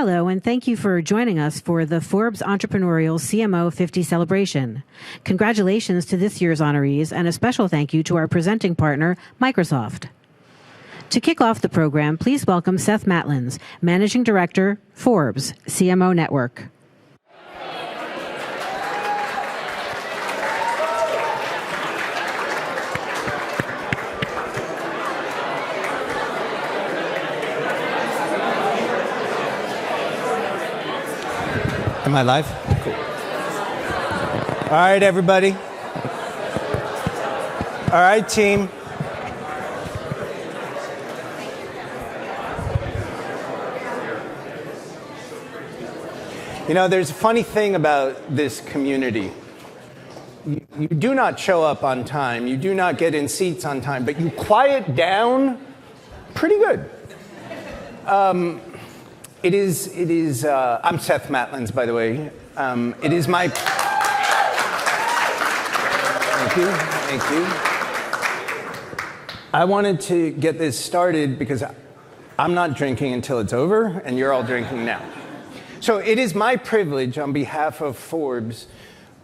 Hello, and thank you for joining us for the Forbes Entrepreneurial CMO 50 celebration. Congratulations to this year's honorees, and a special thank you to our presenting partner, Microsoft. To kick off the program, please welcome Seth Matlins, Managing Director, Forbes CMO Network. Am I live? Cool. All right, everybody. All right, team. You know, there's a funny thing about this community. You do not show up on time. You do not get in seats on time, but you quiet down pretty good. It is, I'm Seth Matlins, by the way. It is my, thank you. I wanted to get this started because I'm not drinking until it's over, and you're all drinking now. So it is my privilege on behalf of Forbes,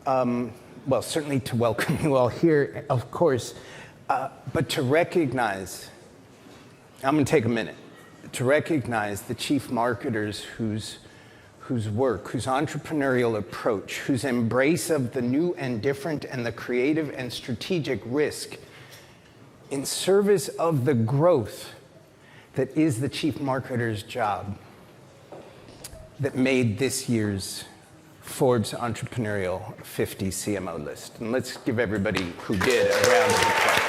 well, certainly to welcome you all here, of course, but to recognize, I'm going to take a minute, to recognize the chief marketers whose work, whose entrepreneurial approach, whose embrace of the new and different and the creative and strategic risk in service of the growth that is the chief marketer's job that made this year's Forbes Entrepreneurial 50 CMO list. And let's give everybody who did a round of applause.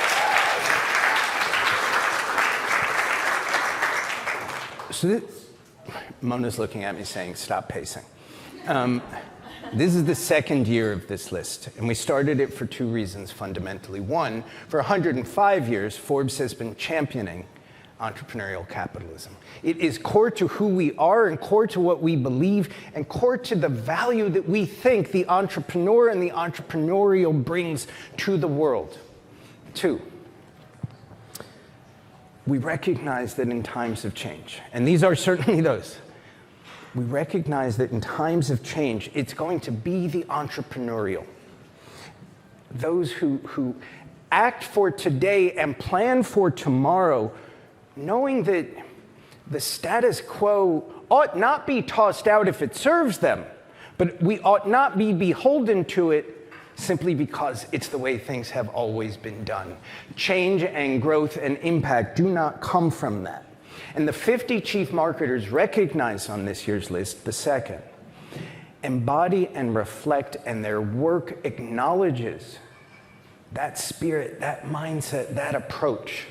So Mona's looking at me saying, stop pacing. This is the second year of this list, and we started it for two reasons fundamentally. One, for 105 years, Forbes has been championing entrepreneurial capitalism. It is core to who we are and core to what we believe and core to the value that we think the entrepreneur and the entrepreneurial brings to the world. Two, we recognize that in times of change, and these are certainly those, we recognize that in times of change, it's going to be the entrepreneurial. Those who act for today and plan for tomorrow, knowing that the status quo ought not be tossed out if it serves them, but we ought not be beholden to it simply because it's the way things have always been done. Change and growth and impact do not come from that. And the 50 chief marketers recognized on this year's list, the second, embody and reflect, and their work acknowledges that spirit, that mindset, that approach.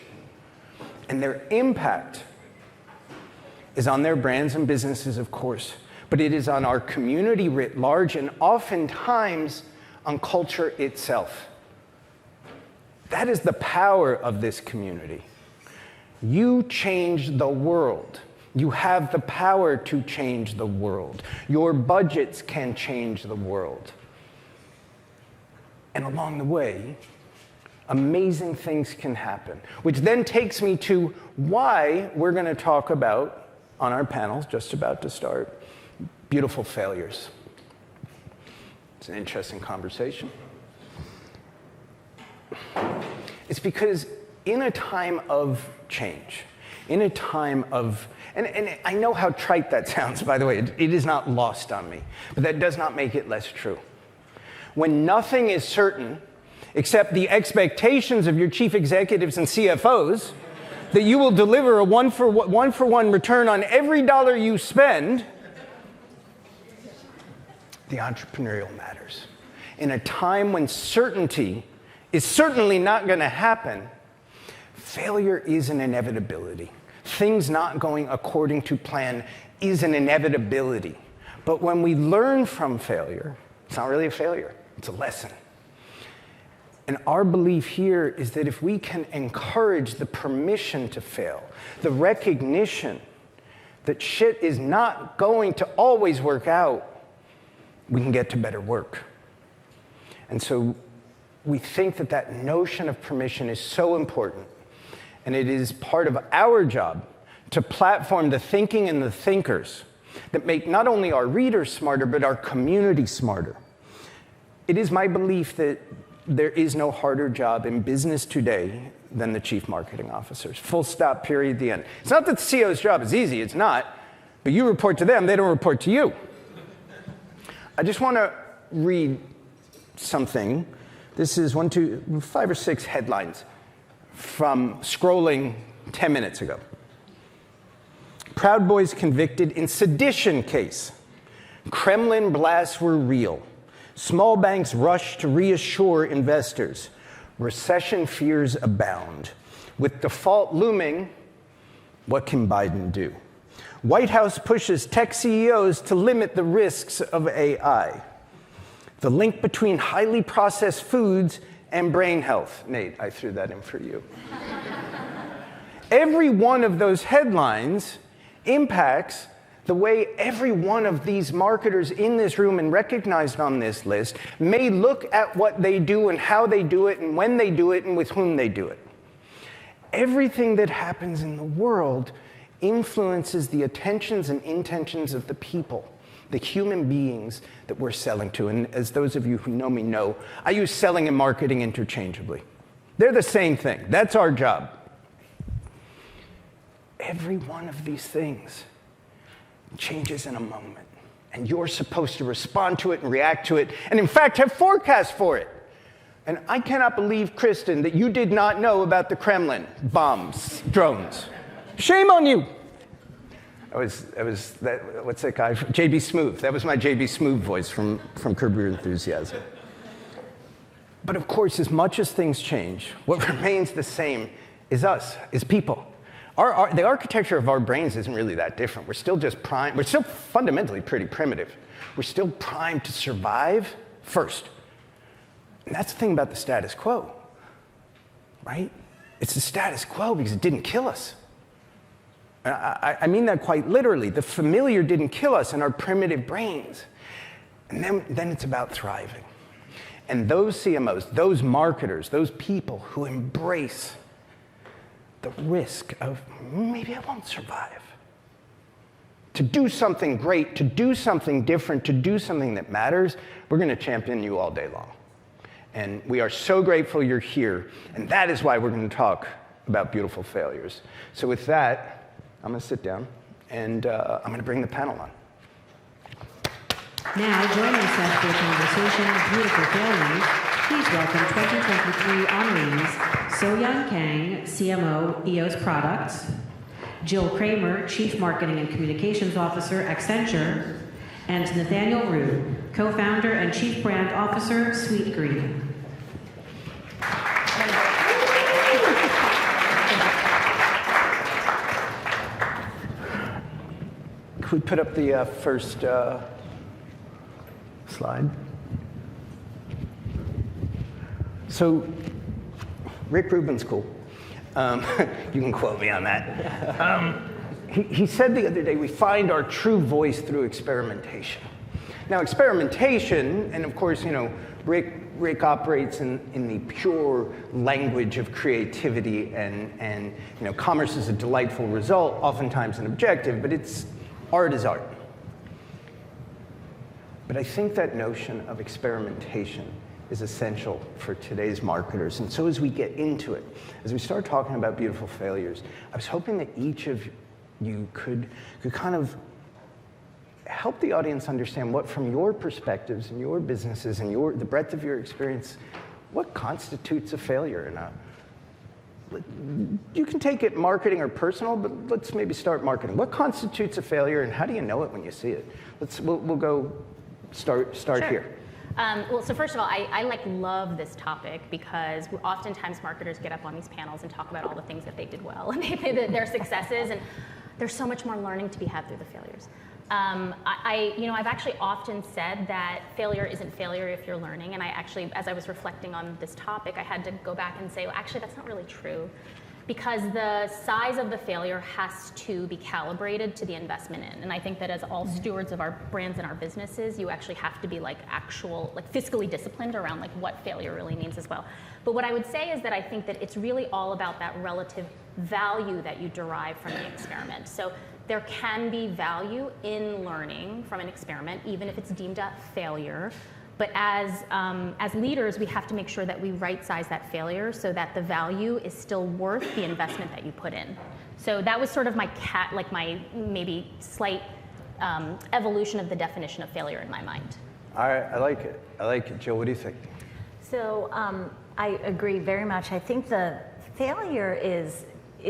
And their impact is on their brands and businesses, of course, but it is on our community writ large and oftentimes on culture itself. That is the power of this community. You change the world. You have the power to change the world. Your budgets can change the world. And along the way, amazing things can happen, which then takes me to why we're going to talk about, on our panels, just about to start, beautiful failures. It's an interesting conversation. It's because in a time of change, in a time of, and I know how trite that sounds, by the way, it is not lost on me, but that does not make it less true. When nothing is certain, except the expectations of your chief executives and CFOs, that you will deliver a one-for-one return on every dollar you spend, the entrepreneurial matters. In a time when certainty is certainly not going to happen, failure is an inevitability. Things not going according to plan is an inevitability. But when we learn from failure, it's not really a failure, it's a lesson. And our belief here is that if we can encourage the permission to fail, the recognition that shit is not going to always work out, we can get to better work. And so we think that that notion of permission is so important. And it is part of our job to platform the thinking and the thinkers that make not only our readers smarter, but our community smarter. It is my belief that there is no harder job in business today than the chief marketing officers. Full stop, period, the end. It's not that the CEO's job is easy, it's not. But you report to them, they don't report to you. I just want to read something. This is 5 or 6 headlines from scrolling 10 minutes ago. Proud Boys convicted in sedition case. Kremlin blasts were real. Small banks rush to reassure investors. Recession fears abound. With default looming, what can Biden do? White House pushes tech CEOs to limit the risks of AI. The link between highly processed foods and brain health. Nate, I threw that in for you. Every one of those headlines impacts the way every one of these marketers in this room and recognized on this list may look at what they do and how they do it and when they do it and with whom they do it. Everything that happens in the world influences the attentions and intentions of the people, the human beings that we're selling to. And as those of you who know me know, I use selling and marketing interchangeably. They're the same thing. That's our job. Every one of these things changes in a moment. And you're supposed to respond to it and react to it, and in fact, have forecasts for it. And I cannot believe, Kristen, that you did not know about the Kremlin bombs, drones. Shame on you. What's that guy? J.B. Smoove. That was my J.B. Smoove voice from Curb Your Enthusiasm. But of course, as much as things change, what remains the same is us, is people. The architecture of our brains isn't really that different. We're still just primed. We're still fundamentally pretty primitive. We're still primed to survive first. And that's the thing about the status quo, right? It's the status quo because it didn't kill us. I mean that quite literally. The familiar didn't kill us in our primitive brains. And then it's about thriving. And those CMOs, those marketers, those people who embrace the risk of maybe I won't survive, to do something great, to do something different, to do something that matters, we're going to champion you all day long. And we are so grateful you're here. And that is why we're going to talk about beautiful failures. So with that, I'm going to sit down, and I'm going to bring the panel on. Now, joining us for a conversation of beautiful failures, please welcome 2023 honorees So-Young Kang, CMO, EOS Products, Jill Kramer, Chief Marketing and Communications Officer, Accenture, and Nathaniel Rue, Co-founder and Chief Brand Officer, Sweet Green. Could we put up the first slide? So, Rick Rubin's cool. You can quote me on that. He said the other day, we find our true voice through experimentation. Now, experimentation, and of course, Rick operates in the pure language of creativity, and commerce is a delightful result, oftentimes an objective, but art is art. But I think that notion of experimentation is essential for today's marketers. And so as we get into it, as we start talking about beautiful failures, I was hoping that each of you could kind of help the audience understand what, from your perspectives and your businesses and the breadth of your experience, what constitutes a failure. You can take it marketing or personal, but let's maybe start marketing. What constitutes a failure, and how do you know it when you see it? We'll go start sure. Here. Well, so first of all, I love this topic because oftentimes marketers get up on these panels and talk about all the things that they did well and their successes, and there's so much more learning to be had through the failures. I've actually often said that failure isn't failure if you're learning, and I actually, as I was reflecting on this topic, I had to go back and say, well, actually, that's not really true. Because the size of the failure has to be calibrated to the investment in. And I think that as all stewards of our brands and our businesses, you actually have to be fiscally disciplined around what failure really means as well. But what I would say is that I think that it's really all about that relative value that you derive from the experiment. So there can be value in learning from an experiment, even if it's deemed a failure. But as leaders, we have to make sure that we right-size that failure so that the value is still worth the investment that you put in. So that was sort of my my maybe slight evolution of the definition of failure in my mind. I like it. I like it. Jill, what do you think? So I agree very much. I think the failure is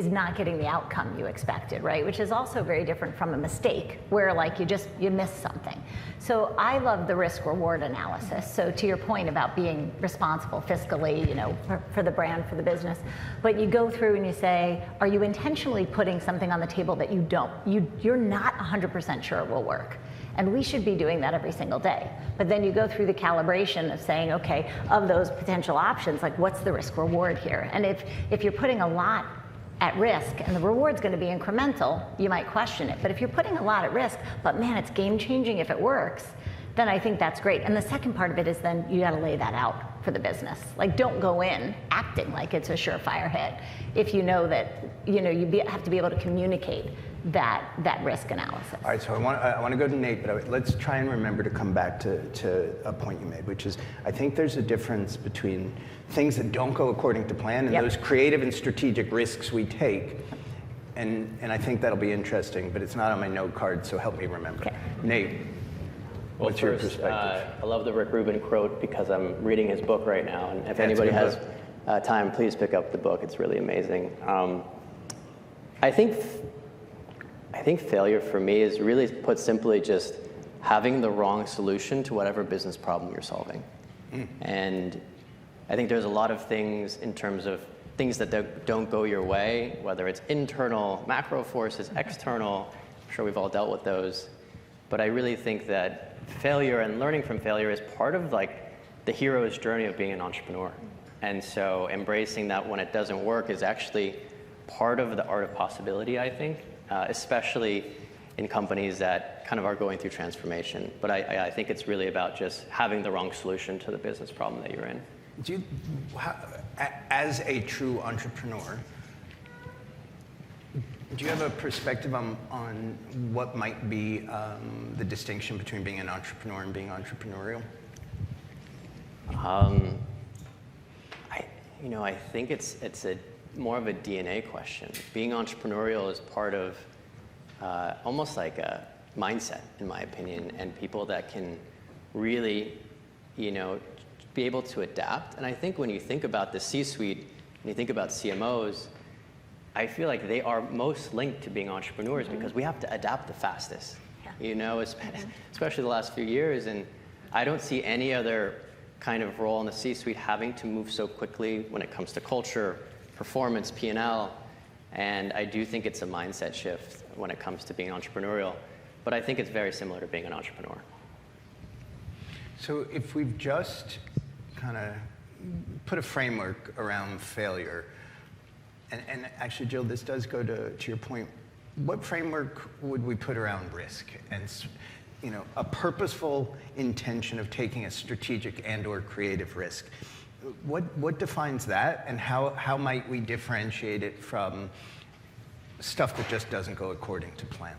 not getting the outcome you expected, right? Which is also very different from a mistake, where like you missed something. So I love the risk-reward analysis. So to your point about being responsible fiscally, you know, for the brand, for the business, but you go through and you say, are you intentionally putting something on the table that you're not 100% sure it will work? And we should be doing that every single day. But then you go through the calibration of saying, okay, of those potential options, like what's the risk reward here? And if you're putting a lot at risk and the reward's going to be incremental, you might question it. But if you're putting a lot at risk, but man, it's game changing if it works, then I think that's great. And the second part of it is then you got to lay that out for the business. Like, don't go in acting like it's a surefire hit if you know that, you know, have to be able to communicate that risk analysis. All right, so I want to go to Nate, but let's try and remember to come back to a point you made, which is I think there's a difference between things that don't go according to plan and those creative and strategic risks we take. And I think that'll be interesting, but it's not on my note card, so help me remember. Okay. Nate, what's your perspective? I love the Rick Rubin quote because I'm reading his book right now, and if anybody has time, please pick up the book. It's really amazing. I think failure for me is really, put simply, just having the wrong solution to whatever business problem you're solving. And I think there's a lot of things in terms of things that don't go your way, whether it's internal, macro forces, external. I'm sure we've all dealt with those. But I really think that failure and learning from failure is part of like the hero's journey of being an entrepreneur. And so embracing that when it doesn't work is actually part of the art of possibility, I think. Especially in companies that kind of are going through transformation. But I think it's really about just having the wrong solution to the business problem that you're in. As a true entrepreneur, do you have a perspective on what might be the distinction between being an entrepreneur and being entrepreneurial? I think it's a more of a DNA question. Being entrepreneurial is part of almost like a mindset, in my opinion, and people that can really, be able to adapt. And I think when you think about the C-suite, and you think about CMOs, I feel like they are most linked to being entrepreneurs because we have to adapt the fastest, especially the last few years. And I don't see any other kind of role in the C-suite having to move so quickly when it comes to culture, performance, P&L, and I do think it's a mindset shift when it comes to being entrepreneurial, but I think it's very similar to being an entrepreneur. So if we've just kind of put a framework around failure, and actually, Jill, this does go to your point, what framework would we put around risk and a purposeful intention of taking a strategic and or creative risk? What defines that, and how might we differentiate it from stuff that just doesn't go according to plan?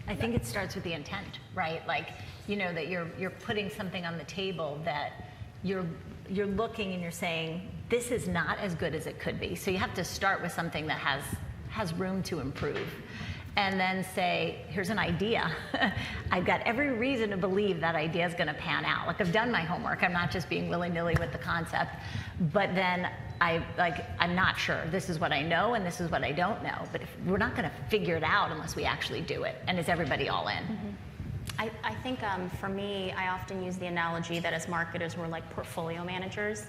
I think it starts with the intent, right? Like, that you're putting something on the table that you're looking and you're saying, this is not as good as it could be. So you have to start with something that has room to improve. And then say, here's an idea. I've got every reason to believe that idea is going to pan out. Like, I've done my homework. I'm not just being willy-nilly with the concept. But then I'm not sure. This is what I know and this is what I don't know. But we're not going to figure it out unless we actually do it. And is everybody all in? Mm-hmm. I think for me, I often use the analogy that as marketers, we're like portfolio managers.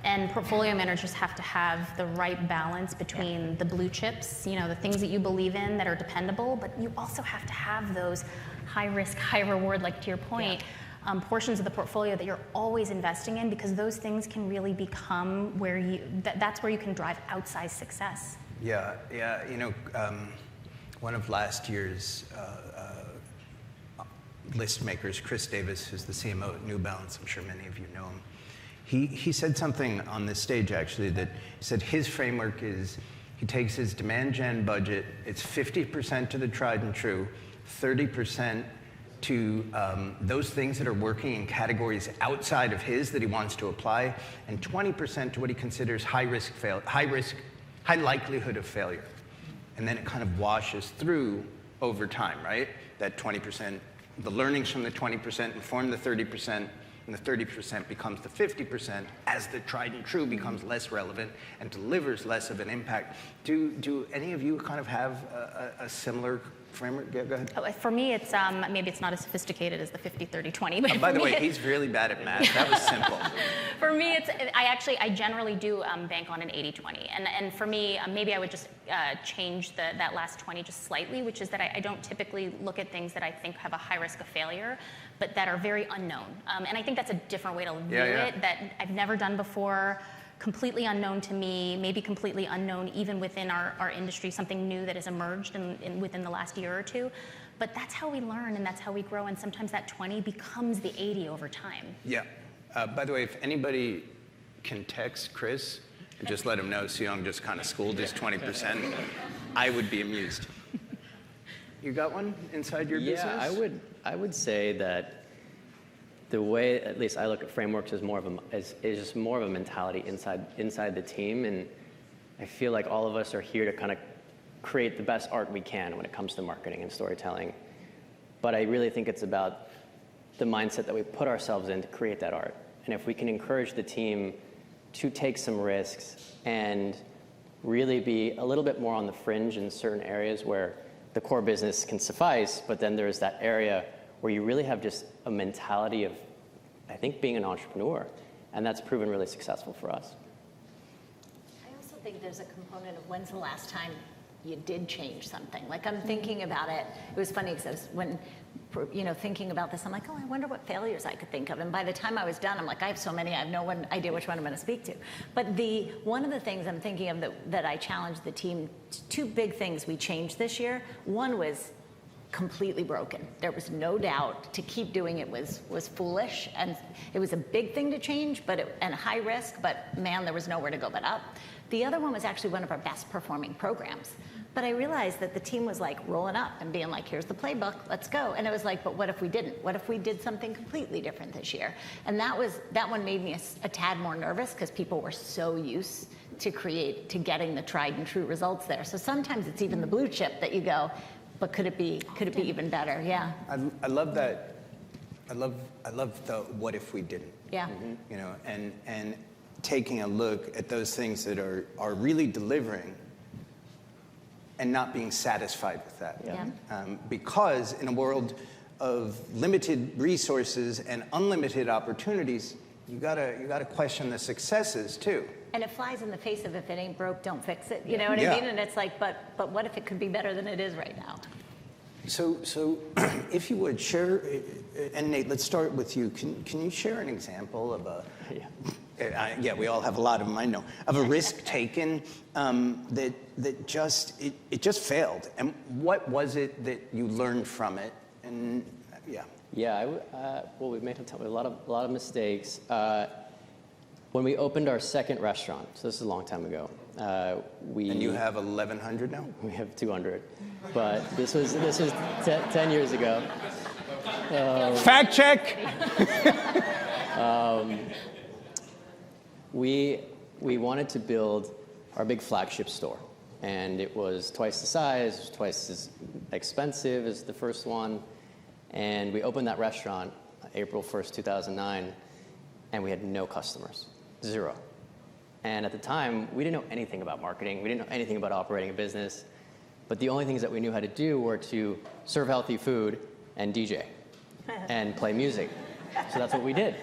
And portfolio managers have to have the right balance between the blue chips, the things that you believe in that are dependable, but you also have to have those high risk, high reward, like to your point, portions of the portfolio that you're always investing in, because those things can really become where that's where you can drive outsized success. Yeah. One of last year's list makers, Chris Davis, who's the CMO at New Balance, I'm sure many of you know him. He said something on this stage, actually, that he said his framework is he He takes his demand gen budget, it's 50% to the tried and true, 30% to those things that are working in categories outside of his that he wants to apply, and 20% to what he considers high likelihood of failure. And then it kind of washes through over time, right? That 20%, the learnings from the 20% inform the 30%, and the 30% becomes the 50% as the tried and true becomes less relevant and delivers less of an impact. Do any of you kind of have a similar framework? Go ahead. For me, it's maybe it's not as sophisticated as the 50, 30, 20. But by the way, he's really bad at math. That was simple. For me, I generally do bank on an 80-20. And for me, maybe I would just change that last 20 just slightly, which is that I don't typically look at things that I think have a high risk of failure, but that are very unknown. And I think that's a different way to view it that I've never done before. Completely unknown to me, maybe completely unknown even within our industry, something new that has emerged within the last year or two. But that's how we learn and that's how we grow, and sometimes that 20 becomes the 80 over time. Yeah. By the way, if anybody can text Chris and just let him know Seong just kind of schooled his 20%, I would be amused. You got one inside your business? Yeah, I would say that the way, at least I look at frameworks, is just more of a mentality inside the team, and I feel like all of us are here to kind of create the best art we can when it comes to marketing and storytelling. But I really think it's about the mindset that we put ourselves in to create that art. And if we can encourage the team to take some risks and really be a little bit more on the fringe in certain areas where the core business can suffice, but then there's that area where you really have just a mentality of, I think, being an entrepreneur. And that's proven really successful for us. I also think there's a component of when's the last time you did change something. Like, I'm thinking about it. It was funny because when, thinking about this, I'm like, oh, I wonder what failures I could think of. And by the time I was done, I'm like, I have so many, I have no idea which one I'm going to speak to. But one of the things I'm thinking of that I challenged the team, two big things we changed this year. One was completely broken. There was no doubt to keep doing it was foolish, and it was a big thing to change, and high risk, but man, there was nowhere to go but up. The other one was actually one of our best performing programs. But I realized that the team was like rolling up and being like, here's the playbook, let's go. And it was like, but what if we didn't? What if we did something completely different this year? And that one made me a tad more nervous because people were so used to getting the tried and true results there. So sometimes it's even the blue chip that you go, but could it be even better? Yeah. I love that. I love the what if we didn't. Yeah. Mm-hmm. And taking a look at those things that are really delivering and not being satisfied with that. Yeah. Because in a world of limited resources and unlimited opportunities, you gotta question the successes too. And it flies in the face of, if it ain't broke, don't fix it. You know what I mean? And it's like, but what if it could be better than it is right now? So if you would share, and Nate, let's start with you. Can you share an example of we all have a lot of them, I know, of a risk taken that just failed, and what was it that you learned from it? And well, we've made a lot of mistakes. When we opened our second restaurant, so this is a long time ago, and you have 1,100 now? We have 200, but this was 10 years ago. Fact check. We wanted to build our big flagship store, and it was twice the size, twice as expensive as the first one, and we opened that restaurant April 1st, 2009, and we had no customers, 0. And at the time, we didn't know anything about marketing, we didn't know anything about operating a business, but the only things that we knew how to do were to serve healthy food and DJ and play music. So that's what we did.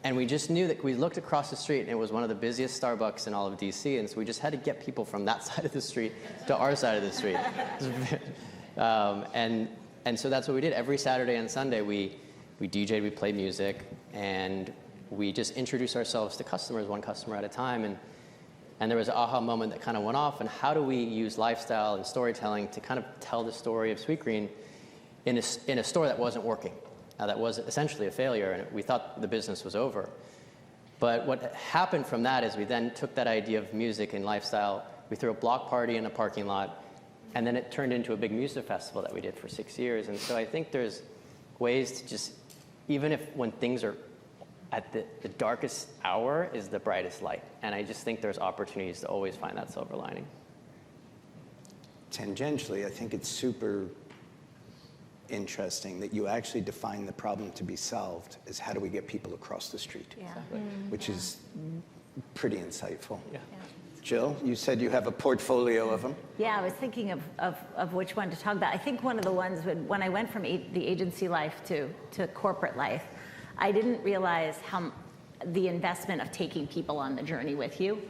And we just knew that we looked across the street and it was one of the busiest Starbucks in all of DC, and so we just had to get people from that side of the street to our side of the street. And so that's what we did. Every Saturday and Sunday we DJ'd, we played music, and we just introduced ourselves to customers, one customer at a time, and there was an aha moment that kind of went off, and how do we use lifestyle and storytelling to kind of tell the story of Sweetgreen in a store that wasn't working? That was essentially a failure, and we thought the business was over. But what happened from that is we then took that idea of music and lifestyle, we threw a block party in a parking lot, and then it turned into a big music festival that we did for 6 years. And so I think there's ways to just, even if when things are at the darkest hour is the brightest light. And I just think there's opportunities to always find that silver lining. Tangentially, I think it's super interesting that you actually define the problem to be solved as how do we get people across the street, which is pretty insightful. Yeah. Jill, you said you have a portfolio of them. Yeah, I was thinking of which one to talk about. I think one of the ones when I went from the agency life to corporate life, I didn't realize how the investment of taking people on the journey with you.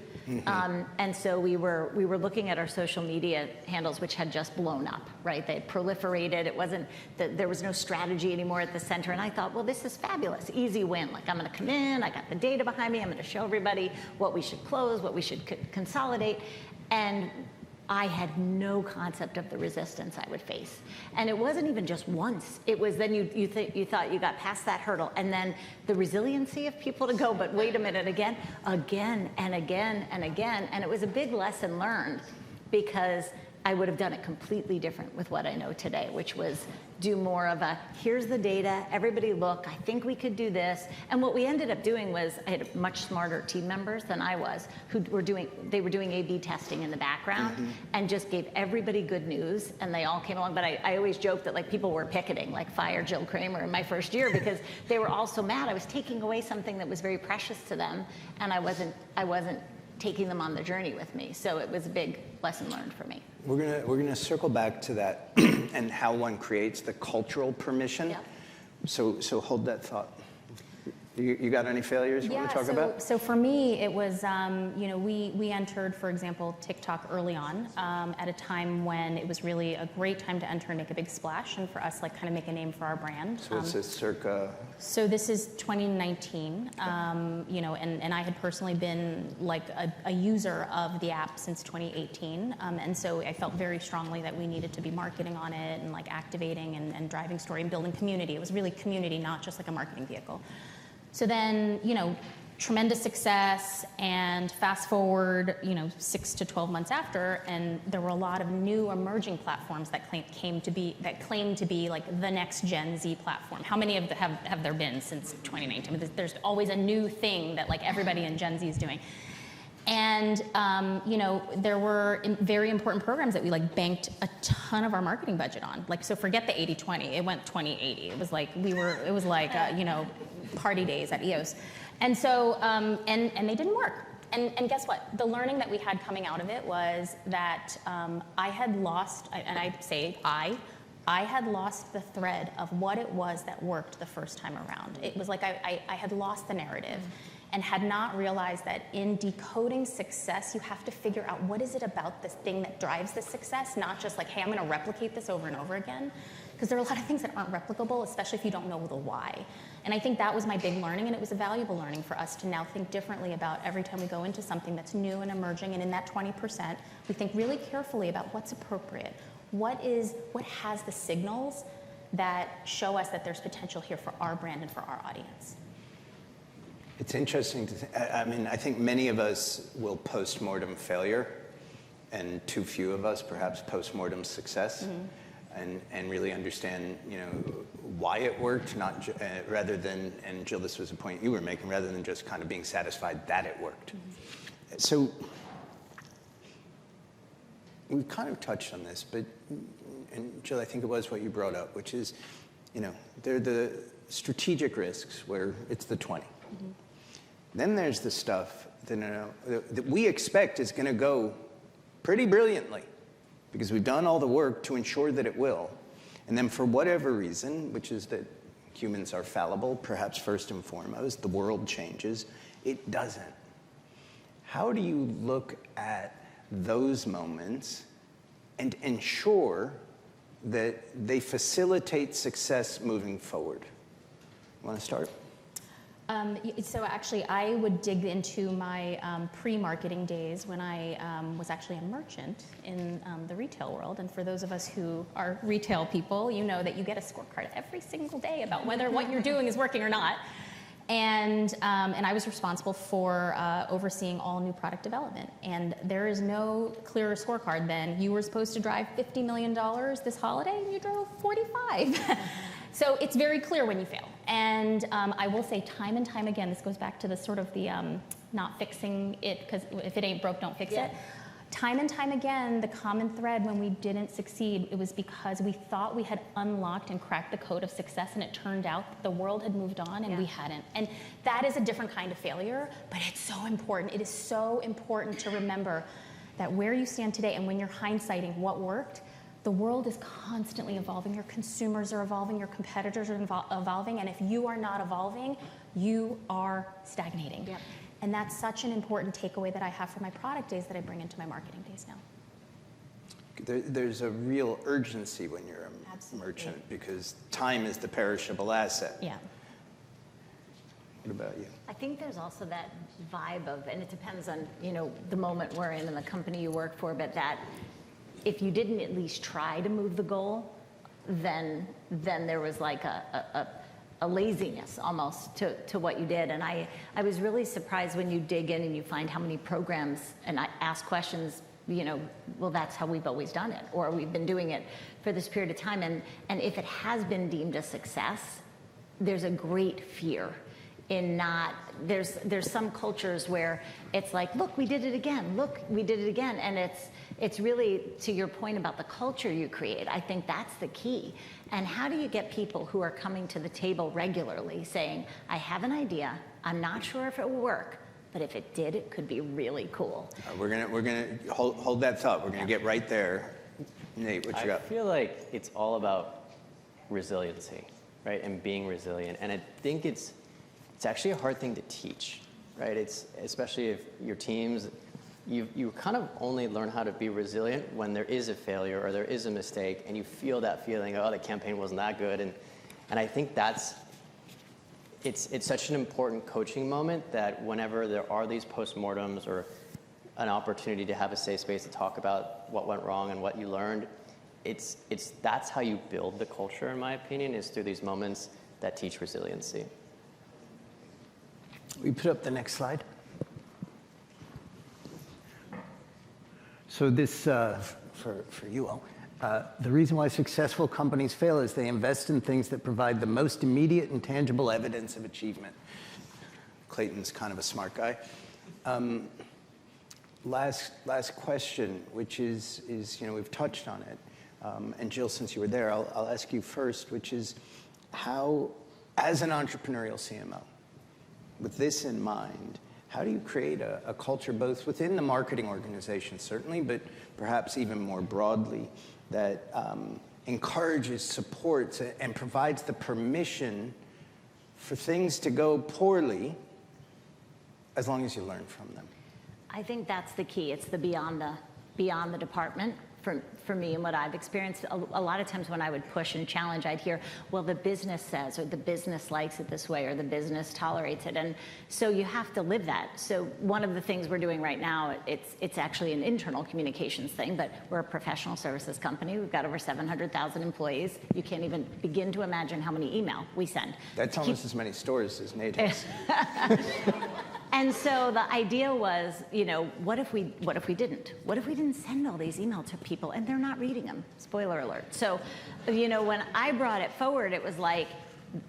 And so we were looking at our social media handles, which had just blown up, right? They had proliferated. It wasn't that there was no strategy anymore at the center. And I thought, well, this is fabulous, easy win. Like I'm going to come in, I got the data behind me. I'm going to show everybody what we should close, what we should consolidate. And I had no concept of the resistance I would face. And it wasn't even just once. It was then you thought you got past that hurdle, and then the resiliency of people to go, but wait a minute, again and again and again. And it was a big lesson learned, because I would have done it completely different with what I know today, which was do more of a, here's the data, everybody look, I think we could do this. And what we ended up doing was, I had much smarter team members than I was, who were doing A/B testing in the background, and just gave everybody good news, and they all came along. But I always joke that like people were picketing, like fire Jill Kramer in my first year, because they were all so mad. I was taking away something that was very precious to them, and I wasn't taking them on the journey with me. So it was a big lesson learned for me. We're gonna circle back to that and how one creates the cultural permission. Yeah. So hold that thought. You got any failures you want to talk about? So for me, it was, we entered, for example, TikTok early on, at a time when it was really a great time to enter and make a big splash, and for us, like, kind of make a name for our brand. So it's a circa... So this is 2019, and I had personally been like a user of the app since 2018, and so I felt very strongly that we needed to be marketing on it and like activating and driving story and building community. It was really community, not just like a marketing vehicle. So then, tremendous success, and fast forward, 6 to 12 months after, and there were a lot of new emerging platforms that claimed to be like the next Gen Z platform. How many of them have there been since 2019? There's always a new thing that like everybody in Gen Z is doing. And, there were very important programs that we like banked a ton of our marketing budget on. Like, so forget the 80-20, it went 20-80. It was like, party days at EOS. And so, and they didn't work. And guess what? The learning that we had coming out of it was that I had lost, and I say I had lost the thread of what it was that worked the first time around. It was like I had lost the narrative. And had not realized that in decoding success, you have to figure out what is it about this thing that drives the success, not just like, hey, I'm going to replicate this over and over again. Because there are a lot of things that aren't replicable, especially if you don't know the why. And I think that was my big learning, and it was a valuable learning for us to now think differently about every time we go into something that's new and emerging, and in that 20%, we think really carefully about what's appropriate. What has the signals that show us that there's potential here for our brand and for our audience? It's interesting to think. I think many of us will post-mortem failure, and too few of us perhaps post-mortem success, and really understand, why it worked, rather than, and Jill, this was a point you were making, rather than just kind of being satisfied that it worked. So we've kind of touched on this, but, and Jill, I think it was what you brought up, which is, there are the strategic risks where it's the 20. Then there's the stuff that we expect is going to go pretty brilliantly because we've done all the work to ensure that it will. And then for whatever reason, which is that humans are fallible, perhaps first and foremost, the world changes, it doesn't. How do you look at those moments and ensure that they facilitate success moving forward? You want to start? So actually, I would dig into my pre-marketing days when I was actually a merchant in the retail world. And for those of us who are retail people, you know that you get a scorecard every single day about whether what you're doing is working or not. And I was responsible for overseeing all new product development. And there is no clearer scorecard than you were supposed to drive $50 million this holiday, and you drove 45. So it's very clear when you fail. And I will say time and time again, this goes back to the sort of the not fixing it, because if it ain't broke, don't fix it. Time and time again, the common thread when we didn't succeed, it was because we thought we had unlocked and cracked the code of success, and it turned out that the world had moved on and we hadn't. And that is a different kind of failure, but it's so important. It is so important to remember that where you stand today and when you're hindsighting what worked, the world is constantly evolving. Your consumers are evolving, your competitors are evolving, and if you are not evolving, you are stagnating. Yep. And that's such an important takeaway that I have for my product days that I bring into my marketing days now. There's a real urgency when you're a merchant, because time is the perishable asset. Yeah. What about you? I think there's also that vibe of, and it depends on, the moment we're in and the company you work for, but that if you didn't at least try to move the goal, then there was like a laziness almost to what you did. And I was really surprised when you dig in and you find how many programs, and I ask questions, well, that's how we've always done it, or we've been doing it for this period of time. And if it has been deemed a success, there's a great fear in not, there's some cultures where it's like, look, we did it again, look, we did it again. And it's really, to your point about the culture you create, I think that's the key. And how do you get people who are coming to the table regularly saying, I have an idea, I'm not sure if it will work, but if it did, it could be really cool. We're gonna hold that thought. We're gonna get right there. Nate, what you got? I feel like it's all about resiliency, right? And being resilient. And I think it's actually a hard thing to teach, right? It's especially if your teams, you kind of only learn how to be resilient when there is a failure or there is a mistake, and you feel that feeling, oh, the campaign wasn't that good. And I think it's such an important coaching moment that whenever there are these post-mortems or an opportunity to have a safe space to talk about what went wrong and what you learned, that's how you build the culture, in my opinion, is through these moments that teach resiliency. We put up the next slide. So this, for you all, the reason why successful companies fail is they invest in things that provide the most immediate and tangible evidence of achievement. Clayton's kind of a smart guy. Last question, which is we've touched on it. And Jill, since you were there, I'll ask you first, which is how, as an entrepreneurial CMO, with this in mind, how do you create a culture both within the marketing organization, certainly, but perhaps even more broadly, that encourages, supports, and provides the permission for things to go poorly as long as you learn from them? I think that's the key. It's the beyond the department. For me and what I've experienced, a lot of times when I would push and challenge, I'd hear, well, the business says, or the business likes it this way, or the business tolerates it. And so you have to live that. So one of the things we're doing right now, it's actually an internal communications thing, but we're a professional services company. We've got over 700,000 employees. You can't even begin to imagine how many email we send. That's almost as many stores as Nate has. And so the idea was, what if we didn't? What if we didn't send all these emails to people and they're not reading them? Spoiler alert. So, when I brought it forward, it was like,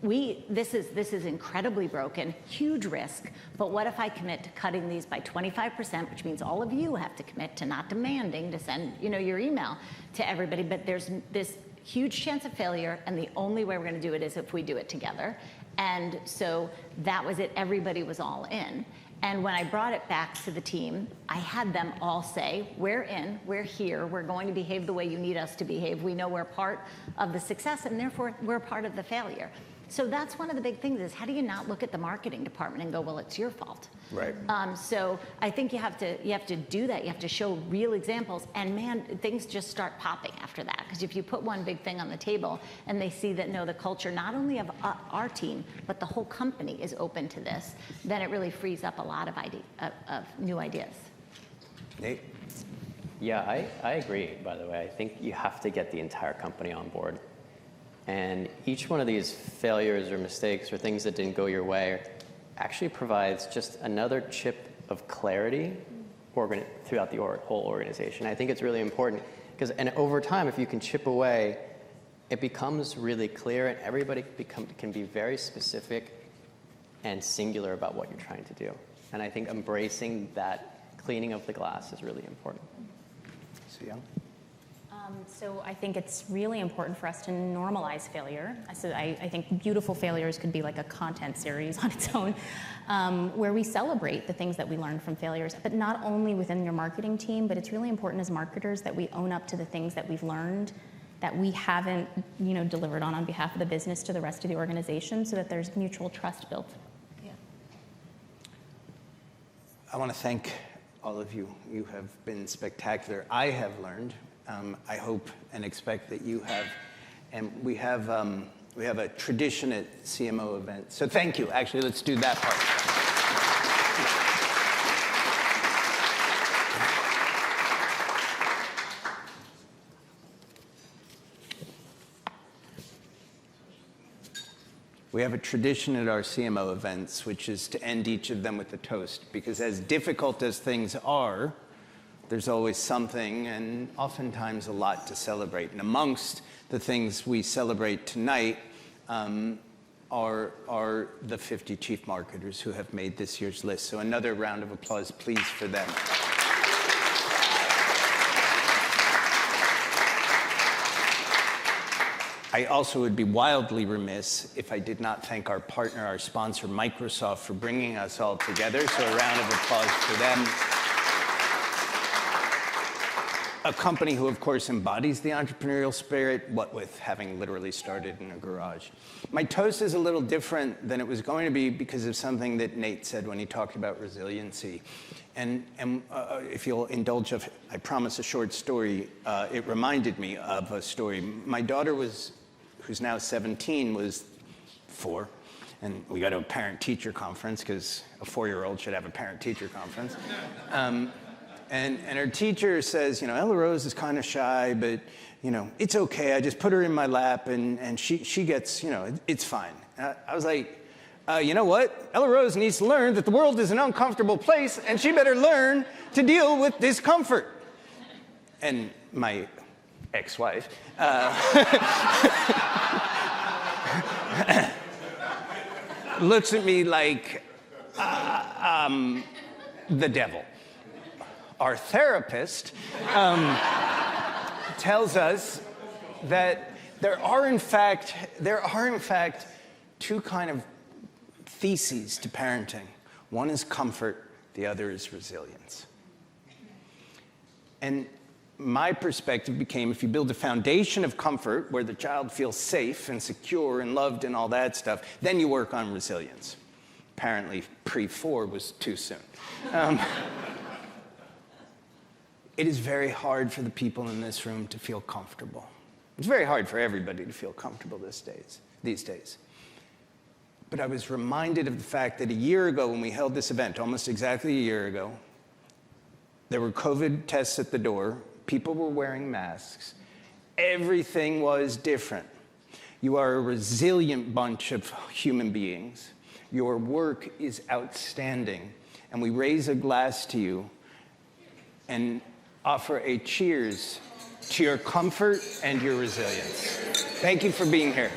this is incredibly broken, huge risk, but what if I commit to cutting these by 25%, which means all of you have to commit to not demanding to send, your email to everybody, but there's this huge chance of failure, and the only way we're gonna do it is if we do it together. And so that was it, everybody was all in. And when I brought it back to the team, I had them all say, we're in, we're here, we're going to behave the way you need us to behave. We know we're part of the success, and therefore we're part of the failure. So that's one of the big things, is how do you not look at the marketing department and go, well, it's your fault? Right. So I think you have to do that. You have to show real examples, and man, things just start popping after that. Because if you put one big thing on the table and they see that, no, the culture not only of our team, but the whole company is open to this, then it really frees up a lot of new ideas. Nate? Yeah, I agree, by the way. I think you have to get the entire company on board. And each one of these failures or mistakes or things that didn't go your way, actually provides just another chip of clarity throughout the whole organization. I think it's really important because, and over time, if you can chip away, it becomes really clear, and everybody can be very specific and singular about what you're trying to do. And I think embracing that cleaning of the glass is really important. So, yeah. So I think it's really important for us to normalize failure. So I think Beautiful Failures could be like a content series on its own, where we celebrate the things that we learned from failures, but not only within your marketing team, but it's really important as marketers that we own up to the things that we've learned that we haven't, delivered on behalf of the business to the rest of the organization, so that there's mutual trust built. Yeah. I want to thank all of you. You have been spectacular. I have learned. I hope and expect that you have. And we have a tradition at CMO events. So thank you. Actually, let's do that part. We have a tradition at our CMO events, which is to end each of them with a toast, because as difficult as things are, there's always something and oftentimes a lot to celebrate. And amongst the things we celebrate tonight are the 50 chief marketers who have made this year's list. So another round of applause, please, for them. I also would be wildly remiss if I did not thank our partner, our sponsor, Microsoft, for bringing us all together. So a round of applause for them. A company who, of course, embodies the entrepreneurial spirit, what with having literally started in a garage. My toast is a little different than it was going to be because of something that Nate said when he talked about resiliency. And if you'll indulge, I promise, a short story, it reminded me of a story. My daughter who's now 17, was 4. And we go to a parent-teacher conference because a 4-year-old should have a parent-teacher conference. And her teacher says, Ella Rose is kind of shy, but, it's okay. I just put her in my lap and she gets, it's fine. I was like, you know what? Ella Rose needs to learn that the world is an uncomfortable place and she better learn to deal with discomfort. And my ex-wife looks at me like the devil. Our therapist tells us that there are in fact two kind of theses to parenting. One is comfort, the other is resilience. And my perspective became, if you build a foundation of comfort where the child feels safe and secure and loved and all that stuff, then you work on resilience. Apparently, pre-4 was too soon. It is very hard for the people in this room to feel comfortable. It's very hard for everybody to feel comfortable these days. But I was reminded of the fact that a year ago when we held this event, almost exactly a year ago, there were COVID tests at the door. People were wearing masks. Everything was different. You are a resilient bunch of human beings. Your work is outstanding. And we raise a glass to you and offer a cheers to your comfort and your resilience. Thank you for being here.